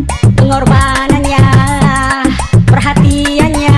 pengorbanannya, perhatiannya.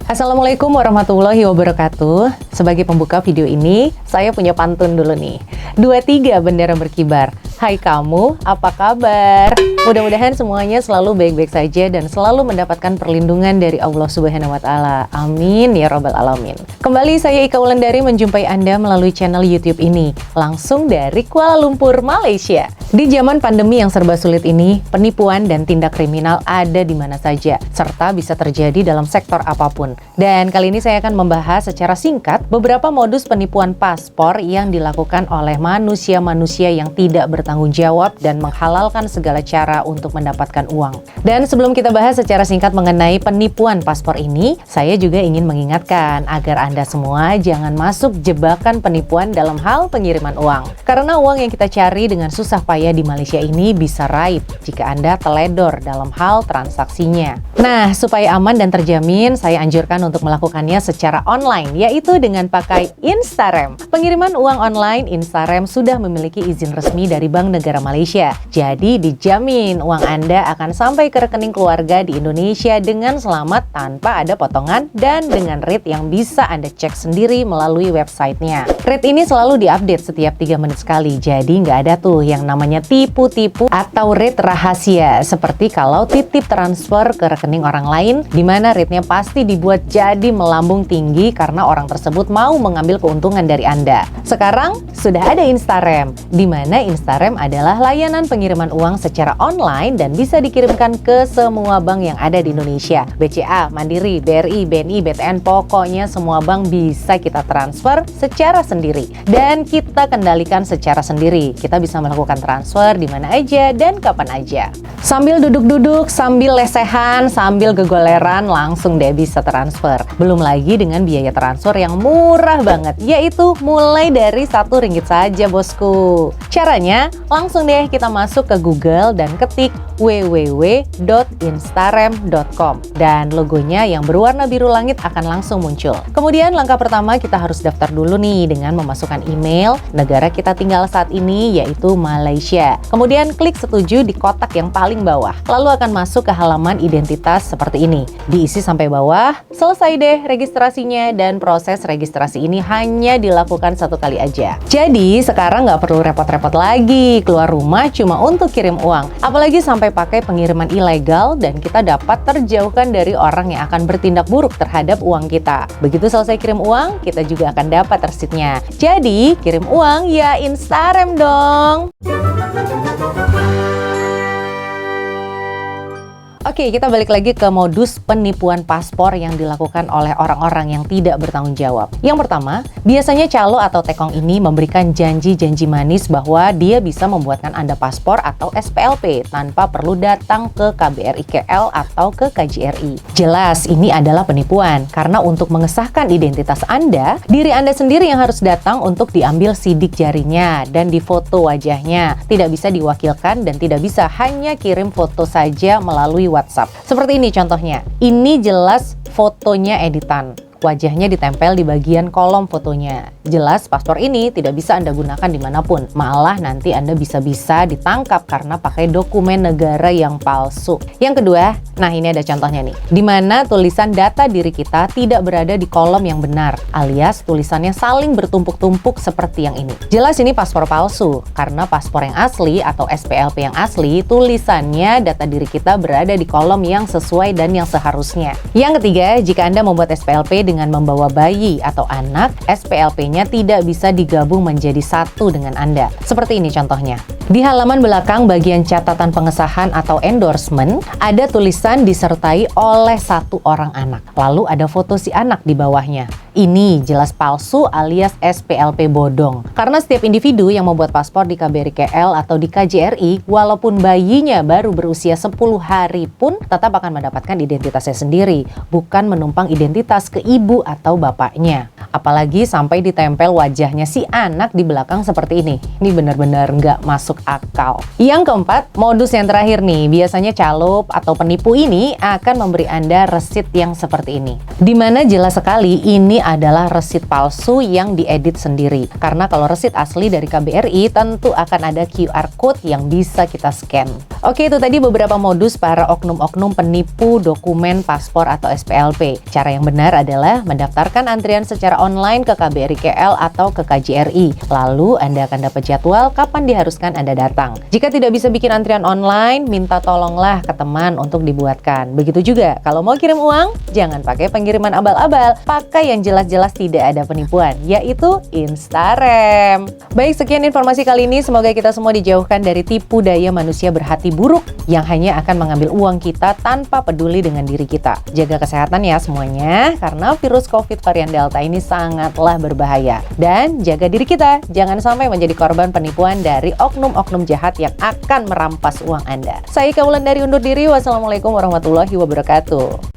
Assalamualaikum warahmatullahi wabarakatuh. Sebagai pembuka video ini, saya punya pantun dulu nih. 2-3 bendera berkibar. Hai kamu, apa kabar? Mudah-mudahan semuanya selalu baik-baik saja dan selalu mendapatkan perlindungan dari Allah Subhanahu wa Ta'ala. Amin ya Rabbal Alamin. Kembali saya Ika Wulandari menjumpai Anda melalui channel YouTube ini, langsung dari Kuala Lumpur, Malaysia. Di zaman pandemi yang serba sulit ini, penipuan dan tindak kriminal ada di mana saja, serta bisa terjadi dalam sektor apapun. Dan kali ini saya akan membahas secara singkat beberapa modus penipuan paspor yang dilakukan oleh manusia-manusia yang tidak bertanggung jawab dan menghalalkan segala cara untuk mendapatkan uang. Dan sebelum kita bahas secara singkat mengenai penipuan paspor ini, saya juga ingin mengingatkan agar Anda semua jangan masuk jebakan penipuan dalam hal pengiriman uang. Karena uang yang kita cari dengan susah payah di Malaysia ini bisa raib jika Anda teledor dalam hal transaksinya. Nah, supaya aman dan terjamin, saya anjurkan untuk melakukannya secara online, yaitu dengan pakai Instarem. Pengiriman uang online, Instarem sudah memiliki izin resmi dari Bank Negara Malaysia. Jadi dijamin uang Anda akan sampai ke rekening keluarga di Indonesia dengan selamat tanpa ada potongan dan dengan rate yang bisa Anda cek sendiri melalui websitenya. Rate ini selalu diupdate setiap 3 menit sekali, jadi nggak ada tuh yang namanya tipu-tipu atau rate rahasia seperti kalau titip transfer ke rekening orang lain di mana rate-nya pasti dibuat jadi melambung tinggi karena orang tersebut mau mengambil keuntungan dari Anda. Sekarang sudah ada Instarem, di mana Instarem adalah layanan pengiriman uang secara online dan bisa dikirimkan ke semua bank yang ada di Indonesia. BCA, Mandiri, BRI, BNI, BTN, pokoknya semua bank bisa kita transfer secara sendiri dan kita kendalikan secara sendiri. Kita bisa melakukan transfer di mana aja dan kapan aja. Sambil duduk-duduk, sambil lesehan, sambil gegoleran, langsung deh bisa transfer. Belum lagi dengan biaya transfer yang murah banget, yaitu mulai dari RM1 saja bosku. Caranya, langsung deh kita masuk ke Google dan ketik www.instarem.com dan logonya yang berwarna biru langit akan langsung muncul. Kemudian langkah pertama kita harus daftar dulu nih dengan memasukkan email negara kita tinggal saat ini, yaitu Malaysia. Kemudian klik setuju di kotak yang paling bawah. Lalu akan masuk ke halaman identitas seperti ini. Diisi sampai bawah, selesai deh registrasinya dan proses registrasi ini hanya dilakukan 1 kali aja. Jadi sekarang nggak perlu repot-repot lagi keluar rumah cuma untuk kirim uang. Apalagi sampai pakai pengiriman ilegal dan kita dapat terjauhkan dari orang yang akan bertindak buruk terhadap uang kita. Begitu selesai kirim uang, kita juga akan dapat resitnya. Jadi kirim uang ya Instarem dong. Oke, kita balik lagi ke modus penipuan paspor yang dilakukan oleh orang-orang yang tidak bertanggung jawab. Yang pertama, biasanya calo atau tekong ini memberikan janji-janji manis bahwa dia bisa membuatkan Anda paspor atau SPLP tanpa perlu datang ke KBRI KL atau ke KJRI. Jelas, ini adalah penipuan karena untuk mengesahkan identitas Anda, diri Anda sendiri yang harus datang untuk diambil sidik jarinya dan difoto wajahnya. Tidak bisa diwakilkan dan tidak bisa hanya kirim foto saja melalui WhatsApp. Seperti ini contohnya. Ini jelas fotonya editan. Wajahnya ditempel di bagian kolom fotonya. Jelas paspor ini tidak bisa Anda gunakan dimanapun. Malah nanti Anda bisa-bisa ditangkap karena pakai dokumen negara yang palsu. Yang kedua, nah ini ada contohnya nih. Di mana tulisan data diri kita tidak berada di kolom yang benar. Alias tulisannya saling bertumpuk-tumpuk seperti yang ini. Jelas ini paspor palsu. Karena paspor yang asli atau SPLP yang asli, tulisannya data diri kita berada di kolom yang sesuai dan yang seharusnya. Yang ketiga, jika Anda membuat SPLP dengan membawa bayi atau anak, SPLP-nya tidak bisa digabung menjadi satu dengan Anda. Seperti ini contohnya. Di halaman belakang bagian catatan pengesahan atau endorsement, ada tulisan disertai oleh 1 orang anak. Lalu ada foto si anak di bawahnya. Ini jelas palsu alias SPLP bodong. Karena setiap individu yang membuat paspor di KBRI KL atau di KJRI, walaupun bayinya baru berusia 10 hari pun tetap akan mendapatkan identitasnya sendiri, bukan menumpang identitas ke ibu atau bapaknya. Apalagi sampai ditempel wajahnya si anak di belakang seperti ini. Ini benar-benar nggak masuk akal. Yang keempat, modus yang terakhir nih. Biasanya calo atau penipu ini akan memberi Anda resit yang seperti ini. Dimana jelas sekali ini adalah resit palsu yang diedit sendiri. Karena kalau resit asli dari KBRI tentu akan ada QR code yang bisa kita scan. Oke, itu tadi beberapa modus para oknum-oknum penipu dokumen paspor atau SPLP. Cara yang benar adalah mendaftarkan antrian secara online ke KBRI KL atau ke KJRI. Lalu Anda akan dapat jadwal kapan diharuskan Anda datang. Jika tidak bisa bikin antrian online, minta tolonglah ke teman untuk dibuatkan. Begitu juga kalau mau kirim uang, jangan pakai pengiriman abal-abal, pakai yang jelas-jelas tidak ada penipuan, yaitu Instarem. Baik, sekian informasi kali ini. Semoga kita semua dijauhkan dari tipu daya manusia berhati buruk yang hanya akan mengambil uang kita tanpa peduli dengan diri kita. Jaga kesehatan ya semuanya, karena virus COVID varian Delta ini sangatlah berbahaya. Dan jaga diri kita, jangan sampai menjadi korban penipuan dari oknum-oknum jahat yang akan merampas uang Anda. Saya Ika Wulandari undur diri. Wassalamualaikum warahmatullahi wabarakatuh.